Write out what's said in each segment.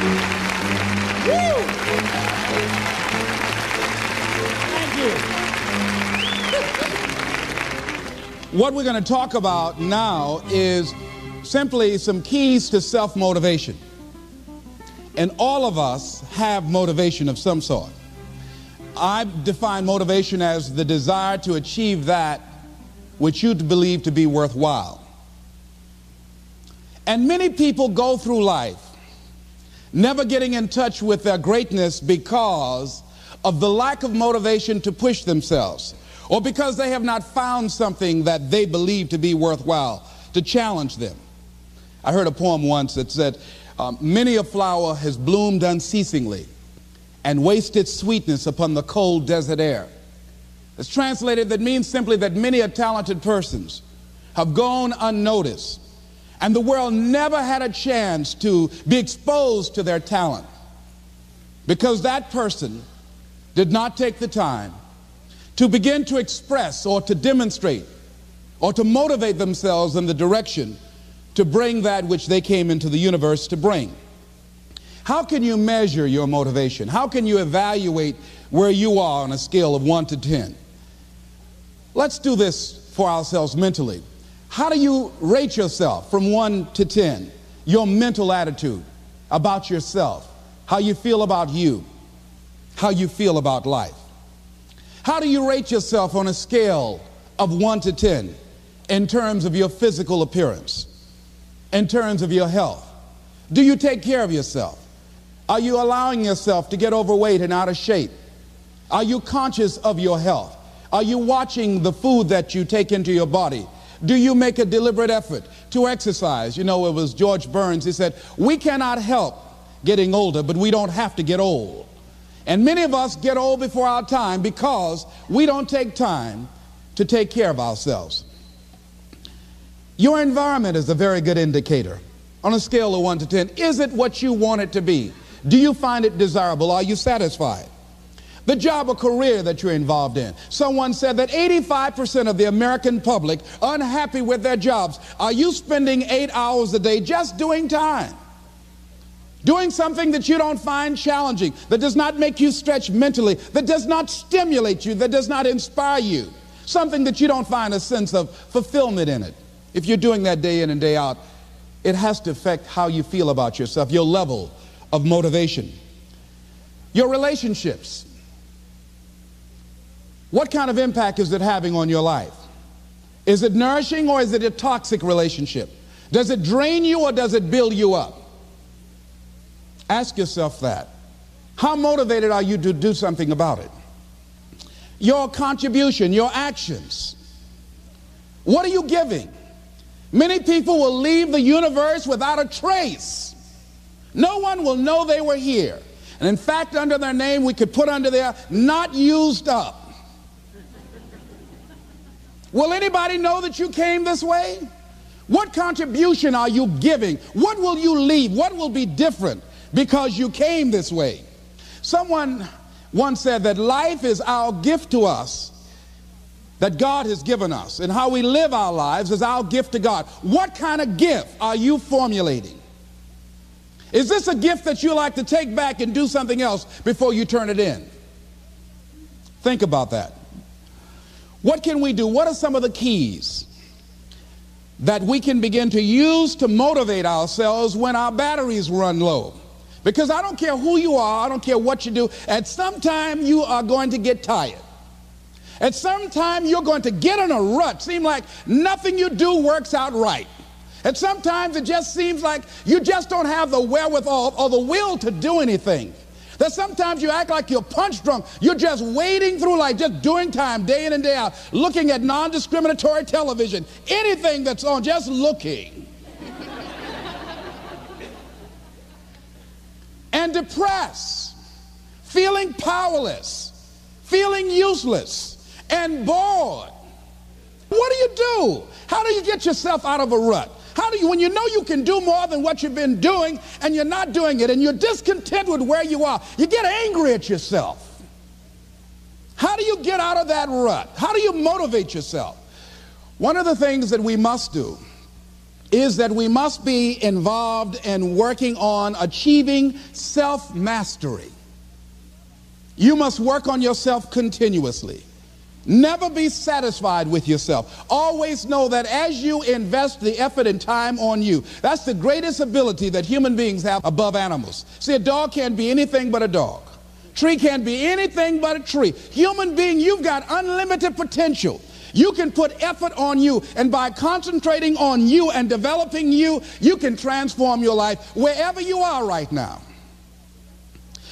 Woo! Thank you. What we're going to talk about now is simply some keys to self-motivation. And all of us have motivation of some sort. I define motivation as the desire to achieve that which you believe to be worthwhile. And many people go through life never getting in touch with their greatness because of the lack of motivation to push themselves, or because they have not found something that they believe to be worthwhile to challenge them. I heard a poem once that said, many a flower has bloomed unceasingly and wasted sweetness upon the cold desert air. It's translated, that means simply that many a talented persons have gone unnoticed, and the world never had a chance to be exposed to their talent because that person did not take the time to begin to express or to demonstrate or to motivate themselves in the direction to bring that which they came into the universe to bring. How can you measure your motivation? How can you evaluate where you are on a scale of 1 to 10? Let's do this for ourselves mentally. How do you rate yourself from 1 to 10? Your mental attitude about yourself, how you feel about you, how you feel about life. How do you rate yourself on a scale of 1 to 10 in terms of your physical appearance, in terms of your health? Do you take care of yourself? Are you allowing yourself to get overweight and out of shape? Are you conscious of your health? Are you watching the food that you take into your body? Do you make a deliberate effort to exercise? You know, it was George Burns. He said, we cannot help getting older, but we don't have to get old. And many of us get old before our time because we don't take time to take care of ourselves. Your environment is a very good indicator. On a scale of 1 to 10, is it what you want it to be? Do you find it desirable? Are you satisfied? The job or career that you're involved in. Someone said that 85% of the American public are unhappy with their jobs. Are you spending 8 hours a day just doing time? Doing something that you don't find challenging, that does not make you stretch mentally, that does not stimulate you, that does not inspire you. Something that you don't find a sense of fulfillment in it. If you're doing that day in and day out, it has to affect how you feel about yourself, your level of motivation. Your relationships. What kind of impact is it having on your life? Is it nourishing or is it a toxic relationship? Does it drain you or does it build you up? Ask yourself that. How motivated are you to do something about it? Your contribution, your actions. What are you giving? Many people will leave the universe without a trace. No one will know they were here. And in fact, under their name, we could put under there, not used up. Will anybody know that you came this way? What contribution are you giving? What will you leave? What will be different because you came this way? Someone once said that life is our gift to us that God has given us, and how we live our lives is our gift to God. What kind of gift are you formulating? Is this a gift that you like to take back and do something else before you turn it in? Think about that. What can we do? What are some of the keys that we can begin to use to motivate ourselves when our batteries run low? Because I don't care who you are, I don't care what you do, at some time you are going to get tired. At some time you're going to get in a rut. Seem like nothing you do works out right. And sometimes it just seems like you just don't have the wherewithal or the will to do anything. That sometimes you act like you're punch drunk. You're just wading through life, just doing time day in and day out, looking at non-discriminatory television, anything that's on, just looking. And depressed, feeling powerless, feeling useless, and bored. What do you do? How do you get yourself out of a rut? How do you, when you know you can do more than what you've been doing and you're not doing it and you're discontent with where you are, you get angry at yourself. How do you get out of that rut? How do you motivate yourself? One of the things that we must do is that we must be involved in working on achieving self-mastery. You must work on yourself continuously. Never be satisfied with yourself. Always know that as you invest the effort and time on you, that's the greatest ability that human beings have above animals. See, a dog can't be anything but a dog. Tree can't be anything but a tree. Human being, you've got unlimited potential. You can put effort on you, and by concentrating on you and developing you, you can transform your life wherever you are right now.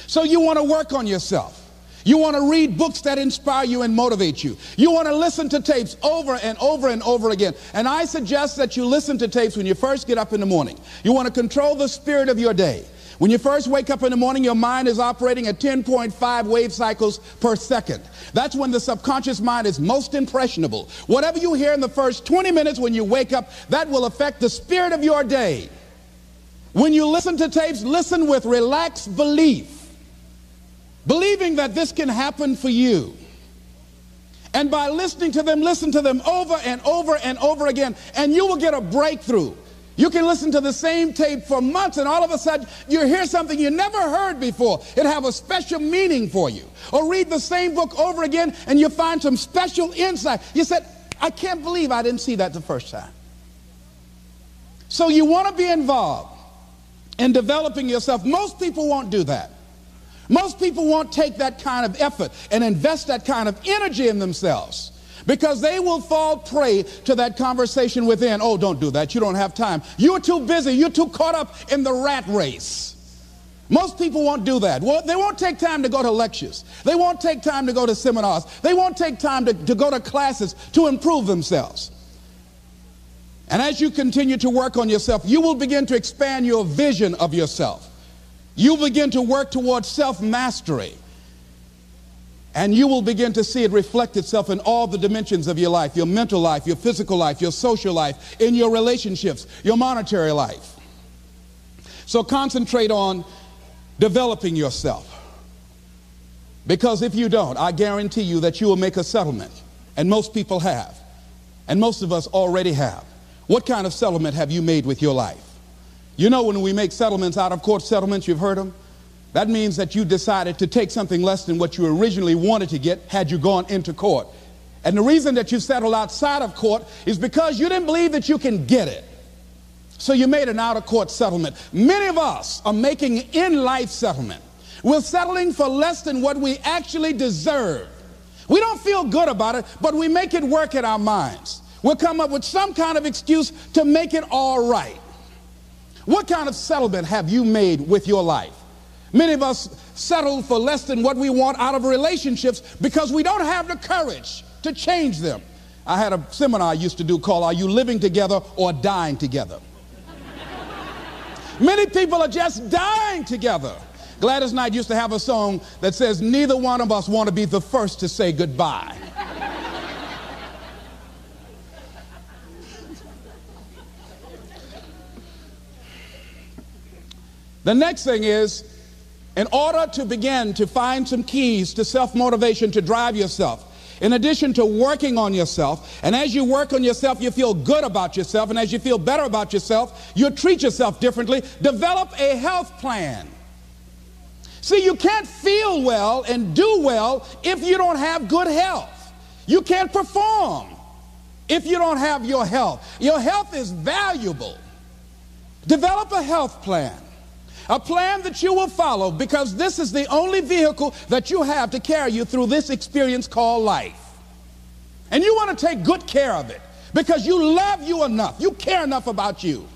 So you want to work on yourself. You want to read books that inspire you and motivate you. You want to listen to tapes over and over and over again. And I suggest that you listen to tapes when you first get up in the morning. You want to control the spirit of your day. When you first wake up in the morning, your mind is operating at 10.5 wave cycles per second. That's when the subconscious mind is most impressionable. Whatever you hear in the first 20 minutes when you wake up, that will affect the spirit of your day. When you listen to tapes, listen with relaxed belief. Believing that this can happen for you. And by listening to them, listen to them over and over and over again, and you will get a breakthrough. You can listen to the same tape for months, and all of a sudden you hear something you never heard before. It have a special meaning for you. Or read the same book over again, and you find some special insight. You said, I can't believe I didn't see that the first time. So you want to be involved in developing yourself. Most people won't do that. Most people won't take that kind of effort and invest that kind of energy in themselves because they will fall prey to that conversation within. Oh, don't do that. You don't have time. You're too busy. You're too caught up in the rat race. Most people won't do that. Well, they won't take time to go to lectures. They won't take time to go to seminars. They won't take time to go to classes to improve themselves. And as you continue to work on yourself, you will begin to expand your vision of yourself. You begin to work towards self-mastery, and you will begin to see it reflect itself in all the dimensions of your life, your mental life, your physical life, your social life, in your relationships, your monetary life. So concentrate on developing yourself, because if you don't, I guarantee you that you will make a settlement, and most people have, and most of us already have. What kind of settlement have you made with your life? You know, when we make settlements, out of court settlements, you've heard them, that means that you decided to take something less than what you originally wanted to get had you gone into court. And the reason that you settled outside of court is because you didn't believe that you can get it. So you made an out-of-court settlement. Many of us are making in-life settlement. We're settling for less than what we actually deserve. We don't feel good about it, but we make it work in our minds. We'll come up with some kind of excuse to make it all right. What kind of settlement have you made with your life? Many of us settle for less than what we want out of relationships because we don't have the courage to change them. I had a seminar I used to do called Are You Living Together or Dying Together? Many people are just dying together. Gladys Knight used to have a song that says, neither one of us want to be the first to say goodbye. The next thing is, in order to begin to find some keys to self-motivation to drive yourself, in addition to working on yourself, and as you work on yourself, you feel good about yourself, and as you feel better about yourself, you treat yourself differently. Develop a health plan. See, you can't feel well and do well if you don't have good health. You can't perform if you don't have your health. Your health is valuable. Develop a health plan. A plan that you will follow, because this is the only vehicle that you have to carry you through this experience called life. And you want to take good care of it because you love you enough. You care enough about you.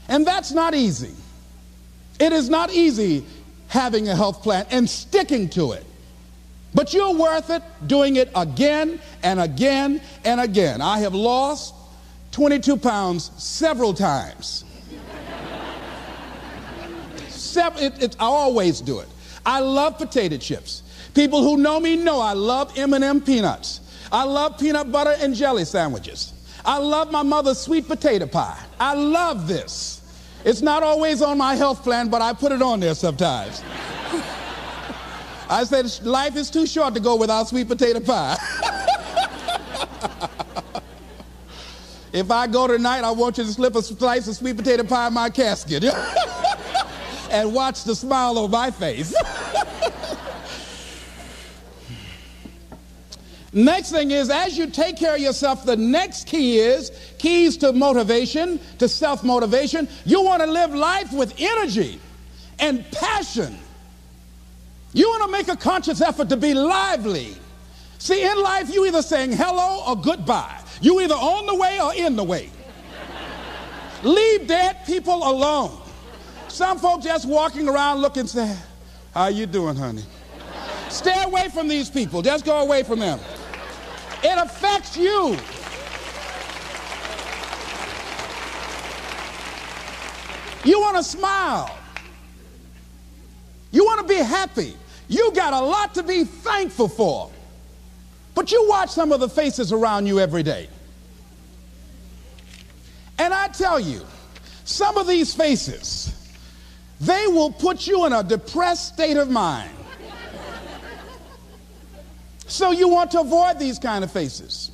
And that's not easy. It is not easy having a health plan and sticking to it. But you're worth it doing it again and again and again. I have lost 22 pounds several times. I always do it. I love potato chips. People who know me know I love M&M peanuts. I love peanut butter and jelly sandwiches. I love my mother's sweet potato pie. I love this. It's not always on my health plan, but I put it on there sometimes. I said life is too short to go without sweet potato pie. if I go tonight, I want you to slip a slice of sweet potato pie in my casket and watch the smile on my face. Next thing is, as you take care of yourself, the next key is keys to motivation, to self-motivation. You want to live life with energy and passion. You want to make a conscious effort to be lively. See, in life, you either saying hello or goodbye. You either on the way or in the way. Leave dead people alone. Some folks just walking around looking sad. How you doing, honey? Stay away from these people. Just go away from them. It affects you. You want to smile. You want to be happy. You got a lot to be thankful for. But you watch some of the faces around you every day. And I tell you, some of these faces, they will put you in a depressed state of mind. So you want to avoid these kind of faces.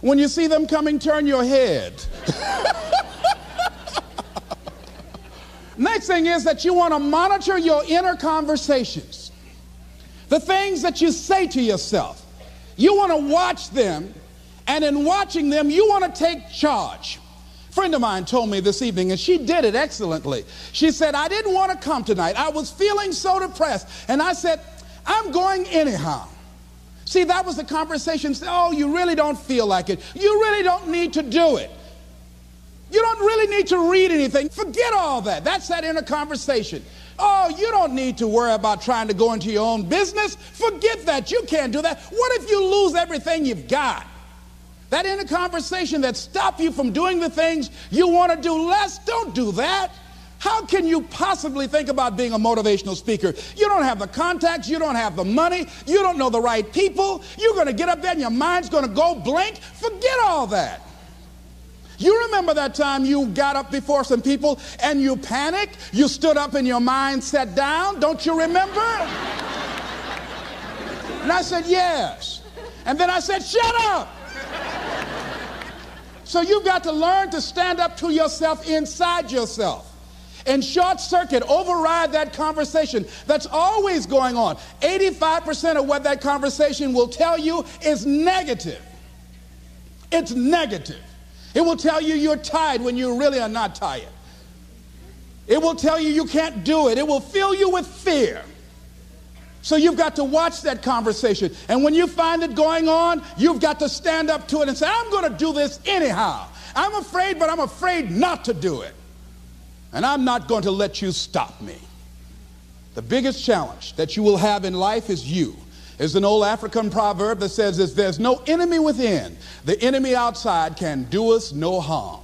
When you see them coming, turn your head. Next thing is that you want to monitor your inner conversations. The things that you say to yourself. You want to watch them, and in watching them, you want to take charge. A friend of mine told me this evening, and she did it excellently. She said, I didn't want to come tonight. I was feeling so depressed. And I said, I'm going anyhow. See, that was the conversation. Oh, you really don't feel like it. You really don't need to do it. You don't really need to read anything. Forget all that. That's that inner conversation. Oh, you don't need to worry about trying to go into your own business. Forget that. You can't do that. What if you lose everything you've got? That inner conversation that stops you from doing the things you want to do less, don't do that. How can you possibly think about being a motivational speaker? You don't have the contacts, you don't have the money, you don't know the right people. You're going to get up there and your mind's going to go blank. Forget all that. You remember that time you got up before some people and you panicked? You stood up and your mind sat down? Don't you remember? And I said, yes. And then I said, shut up. So you've got to learn to stand up to yourself inside yourself and short circuit, override that conversation that's always going on. 85% of what that conversation will tell you is negative. It's negative. It will tell you you're tired when you really are not tired. It will tell you you can't do it. It will fill you with fear. So you've got to watch that conversation. And when you find it going on, you've got to stand up to it and say, I'm going to do this anyhow. I'm afraid, but I'm afraid not to do it. And I'm not going to let you stop me. The biggest challenge that you will have in life is you. There's an old African proverb that says, if there's no enemy within, the enemy outside can do us no harm.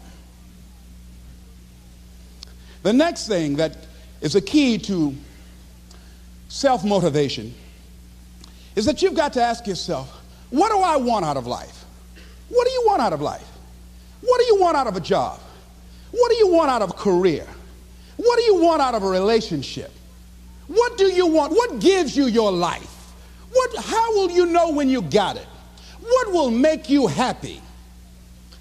The next thing that is a key to self-motivation is that you've got to ask yourself, what do I want out of life? What do you want out of life? What do you want out of a job? What do you want out of a career? What do you want out of a relationship? What do you want? What gives you your life? How will you know when you got it? What will make you happy?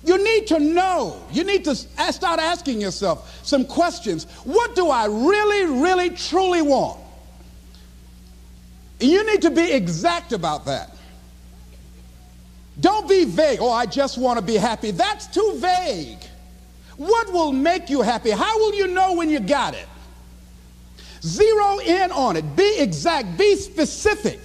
You need to know. You need to start asking yourself some questions. What do I really, really, truly want? You need to be exact about that. Don't be vague. Oh, I just want to be happy. That's too vague. What will make you happy? How will you know when you got it? Zero in on it. Be exact. Be specific.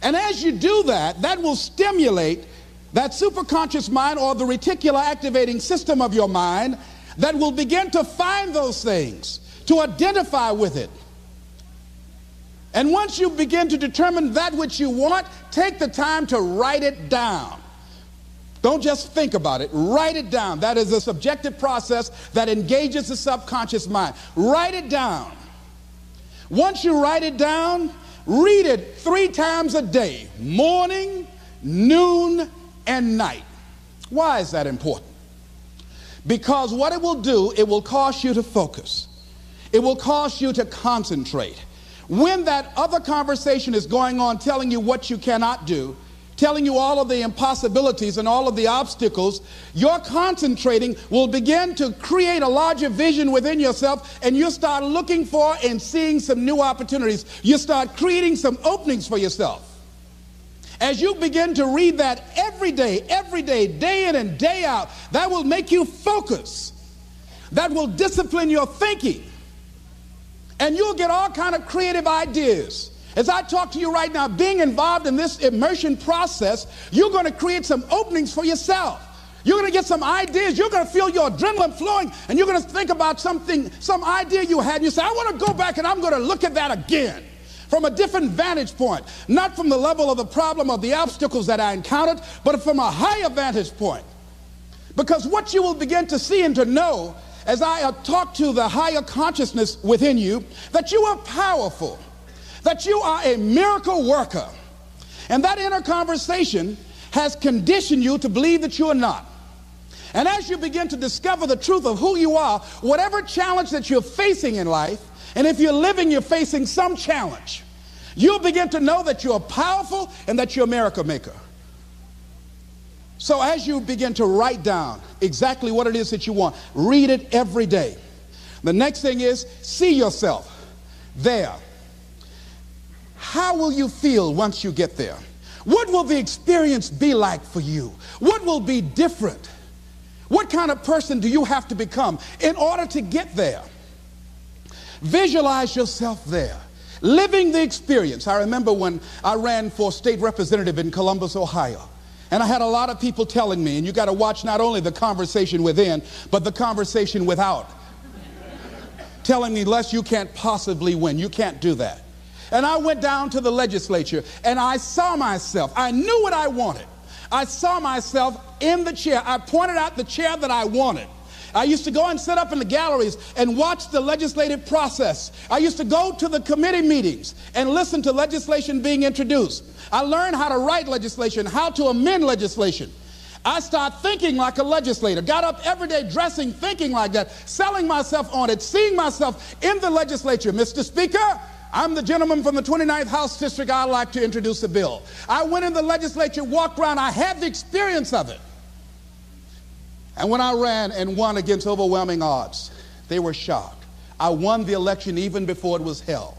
And as you do that, that will stimulate that superconscious mind or the reticular activating system of your mind that will begin to find those things, to identify with it. And once you begin to determine that which you want, take the time to write it down. Don't just think about it. Write it down. That is a subjective process that engages the subconscious mind. Write it down. Once you write it down, read it 3 times a day, morning, noon, and night. Why is that important? Because what it will do, it will cause you to focus. It will cause you to concentrate. When that other conversation is going on telling you what you cannot do, telling you all of the impossibilities and all of the obstacles, your concentrating will begin to create a larger vision within yourself, and you'll start looking for and seeing some new opportunities. You start creating some openings for yourself. As you begin to read that every day, day in and day out, that will make you focus. That will discipline your thinking. And you'll get all kind of creative ideas. As I talk to you right now, being involved in this immersion process, you're going to create some openings for yourself. You're going to get some ideas. You're going to feel your adrenaline flowing, and you're going to think about something, some idea you had, and you say, I want to go back and I'm going to look at that again from a different vantage point, not from the level of the problem or the obstacles that I encountered, but from a higher vantage point. Because what you will begin to see and to know as I talk to the higher consciousness within you, that you are powerful, that you are a miracle worker. And that inner conversation has conditioned you to believe that you are not. And as you begin to discover the truth of who you are, whatever challenge that you're facing in life, and if you're living, you're facing some challenge, you'll begin to know that you're powerful and that you're a miracle maker. So as you begin to write down exactly what it is that you want, read it every day. The next thing is, see yourself there. How will you feel once you get there? What will the experience be like for you? What will be different? What kind of person do you have to become in order to get there? Visualize yourself there, living the experience. I remember when I ran for state representative in Columbus, Ohio, and I had a lot of people telling me, and you got to watch not only the conversation within, but the conversation without, telling me, Les, you can't possibly win. You can't do that. And I went down to the legislature, and I saw myself. I knew what I wanted. I saw myself in the chair. I pointed out the chair that I wanted. I used to go and sit up in the galleries and watch the legislative process. I used to go to the committee meetings and listen to legislation being introduced. I learned how to write legislation, how to amend legislation. I started thinking like a legislator, got up every day dressing, thinking like that, selling myself on it, seeing myself in the legislature. Mr. Speaker, I'm the gentleman from the 29th House District. I'd like to introduce a bill. I went in the legislature, walked around. I had the experience of it. And when I ran and won against overwhelming odds, they were shocked. I won the election even before it was held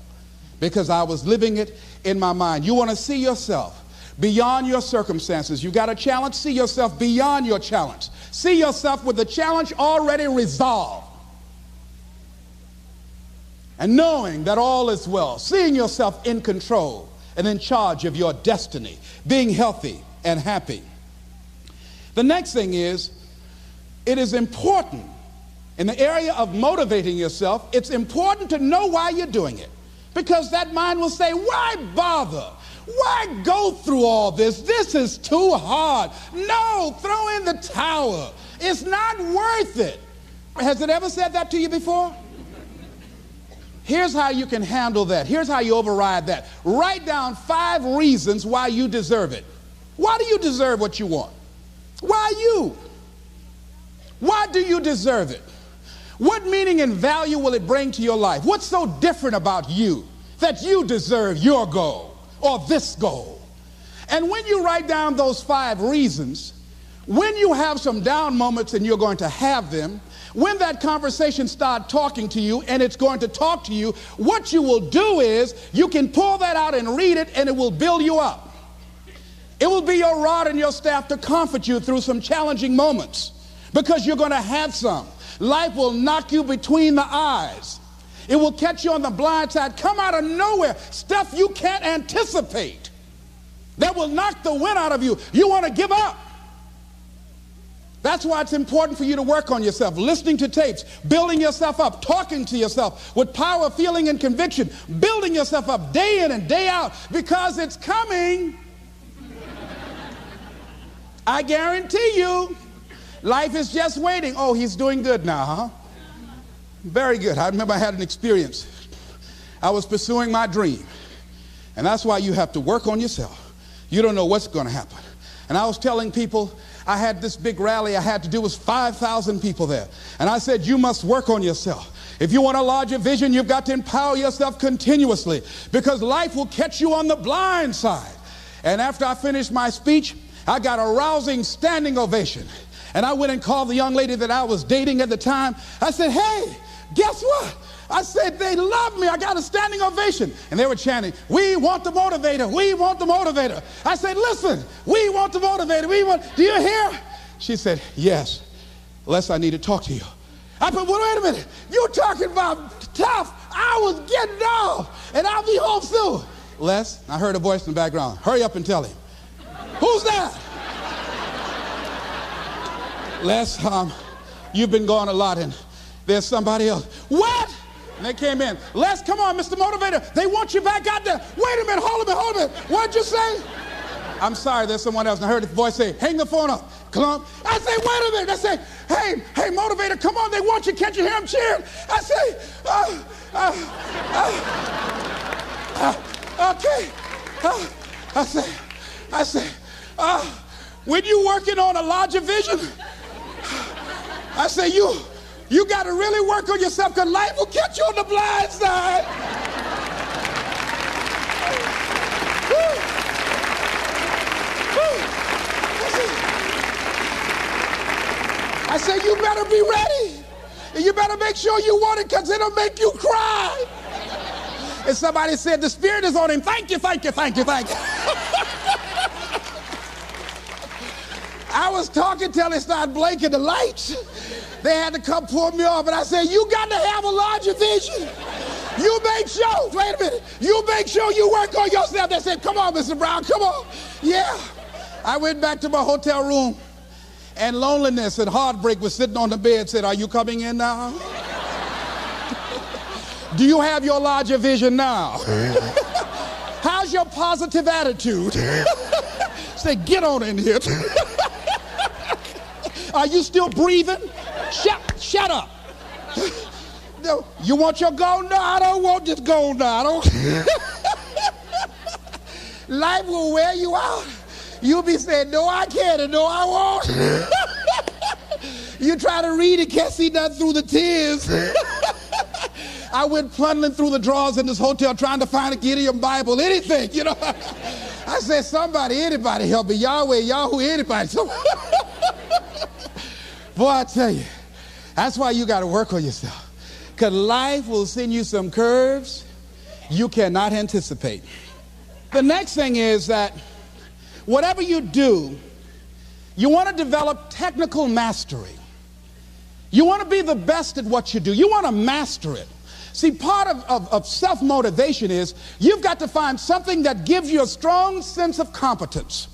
because I was living it in my mind. You want to see yourself beyond your circumstances. You got a challenge, see yourself beyond your challenge. See yourself with the challenge already resolved. And knowing that all is well, seeing yourself in control and in charge of your destiny, being healthy and happy. The next thing is, it is important in the area of motivating yourself, it's important to know why you're doing it. Because that mind will say, why bother? Why go through all this? This is too hard. No, throw in the towel. It's not worth it. Has it ever said that to you before? Here's how you can handle that. Here's how you override that. Write down 5 reasons why you deserve it. Why do you deserve what you want? Why you? Why do you deserve it? What meaning and value will it bring to your life? What's so different about you that you deserve your goal or this goal? And when you write down those 5 reasons, when you have some down moments, and you're going to have them, when that conversation starts talking to you, and it's going to talk to you, what you will do is you can pull that out and read it, and it will build you up. It will be your rod and your staff to comfort you through some challenging moments, because you're going to have some. Life will knock you between the eyes. It will catch you on the blind side, come out of nowhere, stuff you can't anticipate that will knock the wind out of you. You want to give up. That's why it's important for you to work on yourself, listening to tapes, building yourself up, talking to yourself with power, feeling, and conviction, building yourself up day in and day out, because it's coming. I guarantee you, life is just waiting. Oh, he's doing good now, huh? Very good. I remember I had an experience. I was pursuing my dream, and that's why you have to work on yourself. You don't know what's going to happen. And I was telling people, I had this big rally I had to do. It was 5,000 people there. And I said, you must work on yourself. If you want a larger vision, you've got to empower yourself continuously, because life will catch you on the blind side. And after I finished my speech, I got a rousing standing ovation. And I went and called the young lady that I was dating at the time. I said, hey, guess what? I said, they love me. I got a standing ovation. And they were chanting, we want the motivator. We want the motivator. I said, listen, we want the motivator. Do you hear? She said, yes. Les, I need to talk to you. I said, well, wait a minute. You're talking about tough. I was getting off, and I'll be home soon. Les, I heard a voice in the background. Hurry up and tell him. Who's that? Les, you've been gone a lot, and there's somebody else. What? And they came in. Les, come on, Mr. Motivator. They want you back out there. Wait a minute, hold a minute. What'd you say? I'm sorry, there's someone else. And I heard the voice say, hang the phone up. Clump. I say, wait a minute. I say, hey, Motivator, come on. They want you. Can't you hear them cheering? I say, okay. I say, when you working on a larger vision, I say, you got to really work on yourself because life will catch you on the blind side. I say, you better be ready. And you better make sure you want it because it'll make you cry. And somebody said, the Spirit is on him. Thank you, thank you, thank you, thank you. I was talking till they started blinking the lights. They had to come pull me off. And I said, you got to have a larger vision. You make sure, wait a minute, you make sure you work on yourself. They said, come on, Mr. Brown, come on. Yeah. I went back to my hotel room, and loneliness and heartbreak was sitting on the bed, said, are you coming in now? Do you have your larger vision now? How's your positive attitude? Say, get on in here. Are you still breathing? Shut up. No, you want your gold? No, I don't want this gold now. Life will wear you out. You'll be saying, no, I can't, and no, I won't. You try to read it, can't see nothing through the tears. I went plundering through the drawers in this hotel trying to find a Gideon Bible, anything, you know. I said, somebody, anybody help me. Yahweh, Yahoo, anybody. Boy, I tell you, that's why you got to work on yourself. Because life will send you some curves you cannot anticipate. The next thing is that whatever you do, you want to develop technical mastery. You want to be the best at what you do. You want to master it. See, part of self-motivation is you've got to find something that gives you a strong sense of competence.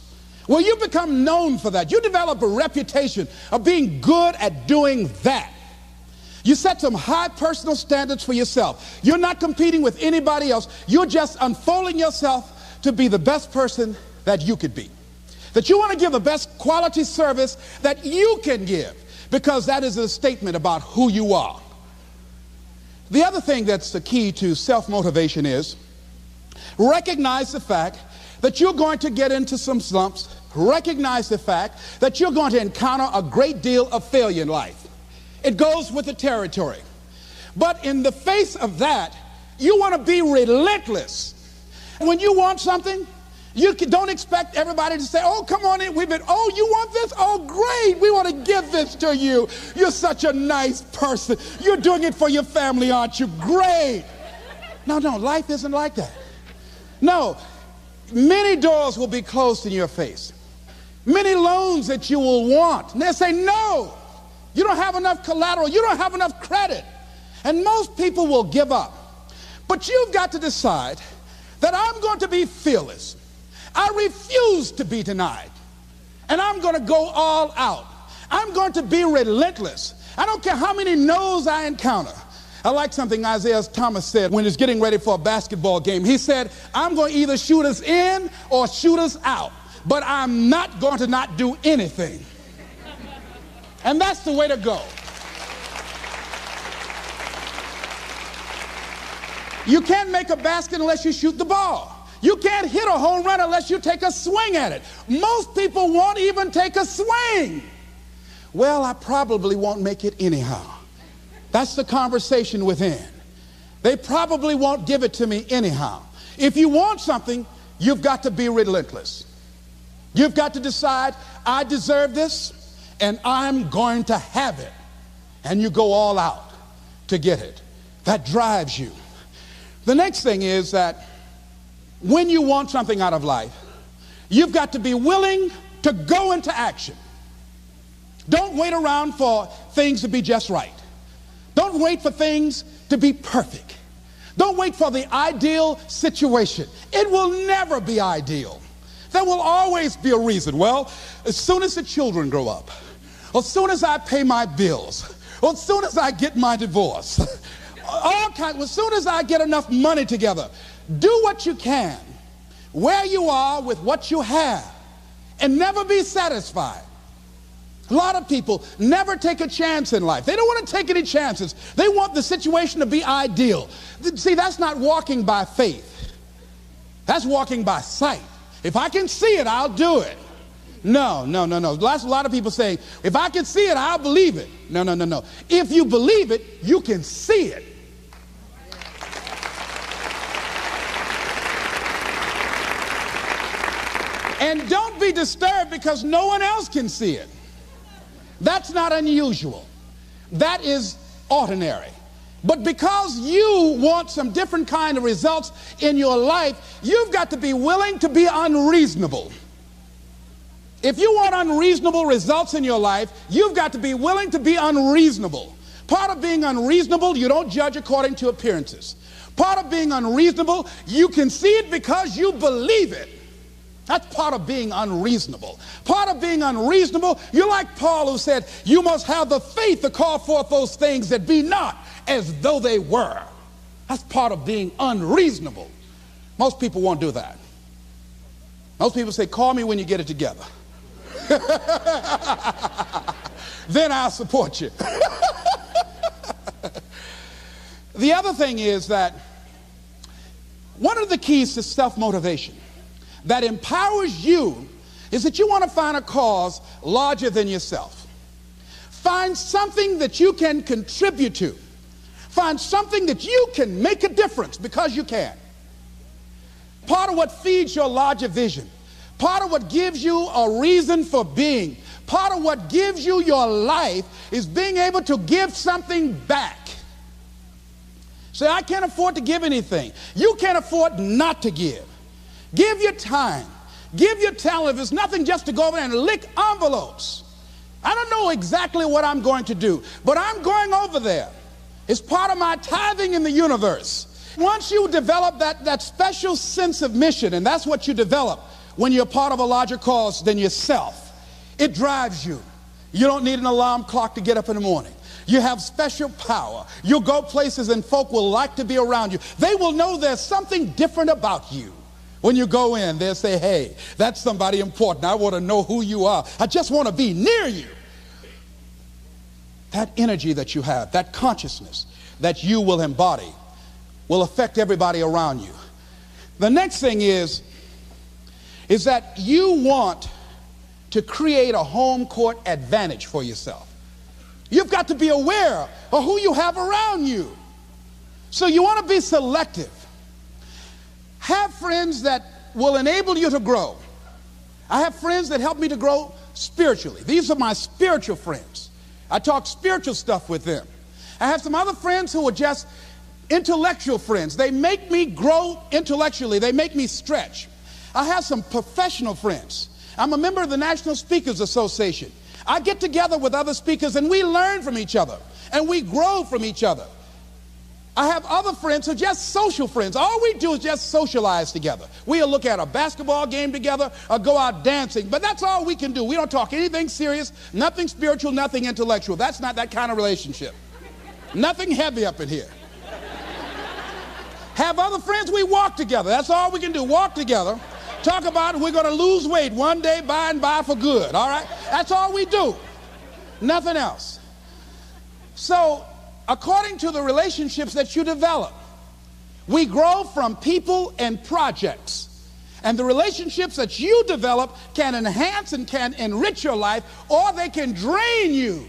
Well, you become known for that. You develop a reputation of being good at doing that. You set some high personal standards for yourself. You're not competing with anybody else. You're just unfolding yourself to be the best person that you could be. That you want to give the best quality service that you can give, because that is a statement about who you are. The other thing that's the key to self-motivation is recognize the fact that you're going to get into some slumps. Recognize the fact that you're going to encounter a great deal of failure in life. It goes with the territory. But in the face of that, you want to be relentless. When you want something, you don't expect everybody to say, oh, come on in. Oh, you want this? Oh, great. We want to give this to you. You're such a nice person. You're doing it for your family, aren't you? Great. No, life isn't like that. No, many doors will be closed in your face. Many loans that you will want. And they'll say, no, you don't have enough collateral. You don't have enough credit. And most people will give up. But you've got to decide that I'm going to be fearless. I refuse to be denied. And I'm going to go all out. I'm going to be relentless. I don't care how many no's I encounter. I like something Isaiah Thomas said when he was getting ready for a basketball game. He said, I'm going to either shoot us in or shoot us out, but I'm not going to not do anything. And that's the way to go. You can't make a basket unless you shoot the ball. You can't hit a home run unless you take a swing at it. Most people won't even take a swing. Well, I probably won't make it anyhow. That's the conversation within. They probably won't give it to me anyhow. If you want something, you've got to be relentless. You've got to decide, I deserve this, and I'm going to have it. And you go all out to get it. That drives you. The next thing is that when you want something out of life, you've got to be willing to go into action. Don't wait around for things to be just right. Don't wait for things to be perfect. Don't wait for the ideal situation. It will never be ideal. There will always be a reason. Well, as soon as the children grow up, or as soon as I pay my bills, or as soon as I get my divorce, as soon as I get enough money together, do what you can, where you are with what you have, and never be satisfied. A lot of people never take a chance in life. They don't want to take any chances. They want the situation to be ideal. See, that's not walking by faith. That's walking by sight. If I can see it, I'll do it. No. That's a lot of people saying, if I can see it, I'll believe it. No. If you believe it, you can see it. And don't be disturbed because no one else can see it. That's not unusual. That is ordinary. But because you want some different kind of results in your life, you've got to be willing to be unreasonable. If you want unreasonable results in your life, you've got to be willing to be unreasonable. Part of being unreasonable, you don't judge according to appearances. Part of being unreasonable, you can see it because you believe it. That's part of being unreasonable. Part of being unreasonable, you're like Paul who said, you must have the faith to call forth those things that be not as though they were. That's part of being unreasonable. Most people won't do that. Most people say, call me when you get it together. Then I'll support you. The other thing is that one of the keys to self-motivation that empowers you is that you want to find a cause larger than yourself. Find something that you can contribute to. Find something that you can make a difference because you can. Part of what feeds your larger vision, part of what gives you a reason for being, part of what gives you your life is being able to give something back. Say, I can't afford to give anything. You can't afford not to give. Give your time. Give your talent. If it's nothing, just to go over there and lick envelopes. I don't know exactly what I'm going to do, but I'm going over there. It's part of my tithing in the universe. Once you develop that special sense of mission, and that's what you develop when you're part of a larger cause than yourself, it drives you. You don't need an alarm clock to get up in the morning. You have special power. You'll go places and folk will like to be around you. They will know there's something different about you. When you go in, they'll say, hey, that's somebody important. I want to know who you are. I just want to be near you. That energy that you have, that consciousness that you will embody will affect everybody around you. The next thing is that you want to create a home court advantage for yourself. You've got to be aware of who you have around you. So you want to be selective. Have friends that will enable you to grow. I have friends that help me to grow spiritually. These are my spiritual friends. I talk spiritual stuff with them. I have some other friends who are just intellectual friends. They make me grow intellectually. They make me stretch. I have some professional friends. I'm a member of the National Speakers Association. I get together with other speakers and we learn from each other and we grow from each other. I have other friends who are just social friends. All we do is just socialize together. We'll look at a basketball game together or go out dancing, but that's all we can do. We don't talk anything serious, nothing spiritual, nothing intellectual. That's not that kind of relationship. Nothing heavy up in here. Have other friends, we walk together. That's all we can do, walk together. Talk about we're going to lose weight one day, by and by for good, all right? That's all we do. Nothing else. So, according to the relationships that you develop, we grow from people and projects. And the relationships that you develop can enhance and can enrich your life, or they can drain you.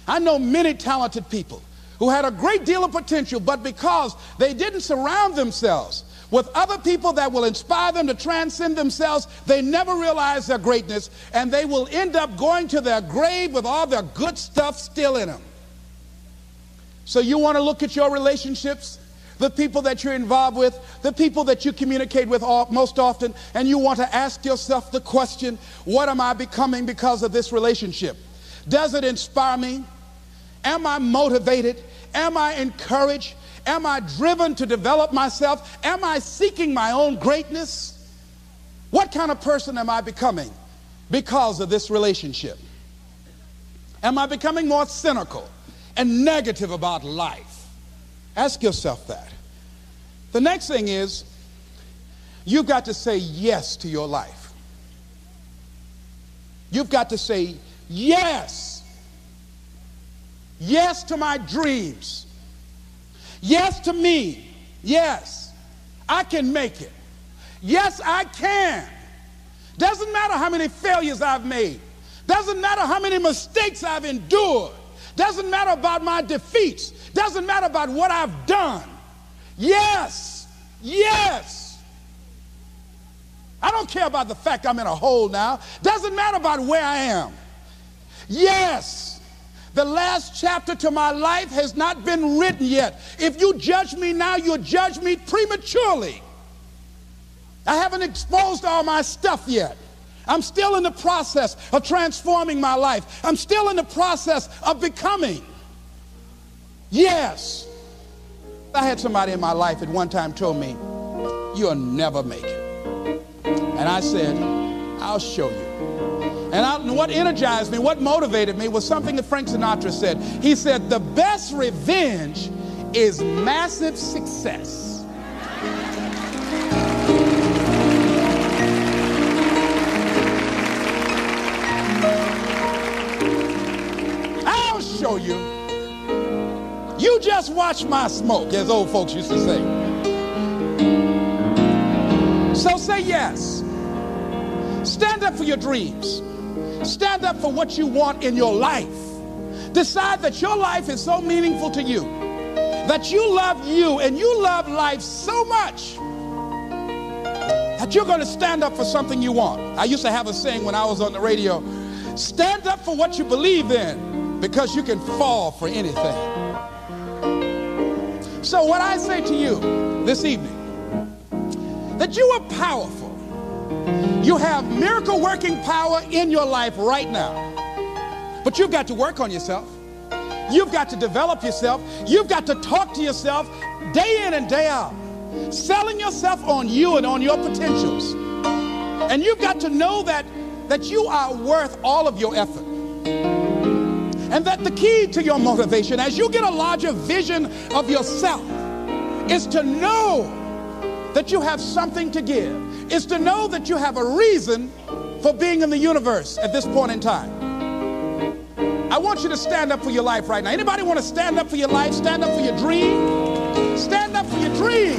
I know many talented people who had a great deal of potential, but because they didn't surround themselves with other people that will inspire them to transcend themselves, they never realize their greatness, and they will end up going to their grave with all their good stuff still in them. So you want to look at your relationships, the people that you're involved with, the people that you communicate with most often, and you want to ask yourself the question, what am I becoming because of this relationship? Does it inspire me? Am I motivated? Am I encouraged? Am I driven to develop myself? Am I seeking my own greatness? What kind of person am I becoming because of this relationship? Am I becoming more cynical and negative about life? Ask yourself that. The next thing is, you've got to say yes to your life. You've got to say yes. Yes to my dreams. Yes to me. Yes, I can make it. Yes, I can. Doesn't matter how many failures I've made. Doesn't matter how many mistakes I've endured. Doesn't matter about my defeats. Doesn't matter about what I've done. Yes, yes. I don't care about the fact I'm in a hole now. Doesn't matter about where I am. Yes. The last chapter to my life has not been written yet. If you judge me now, you'll judge me prematurely. I haven't exposed all my stuff yet. I'm still in the process of transforming my life. I'm still in the process of becoming. Yes. I had somebody in my life at one time told me, you'll never make it. And I said, I'll show you. And what energized me, what motivated me was something that Frank Sinatra said. He said, the best revenge is massive success. I'll show you. You just watch my smoke, as old folks used to say. So say yes. Stand up for your dreams. Stand up for what you want in your life. Decide that your life is so meaningful to you, that you love you and you love life so much that you're going to stand up for something you want. I used to have a saying when I was on the radio, stand up for what you believe in, because you can fall for anything. So what I say to you this evening, that you are powerful. You have miracle working power in your life right now. But you've got to work on yourself. You've got to develop yourself. You've got to talk to yourself day in and day out, selling yourself on you and on your potentials. And you've got to know that you are worth all of your effort. And that the key to your motivation, as you get a larger vision of yourself, is to know that you have something to give. Is to know that you have a reason for being in the universe at this point in time. I want you to stand up for your life right now. Anybody want to stand up for your life? Stand up for your dream? Stand up for your dream.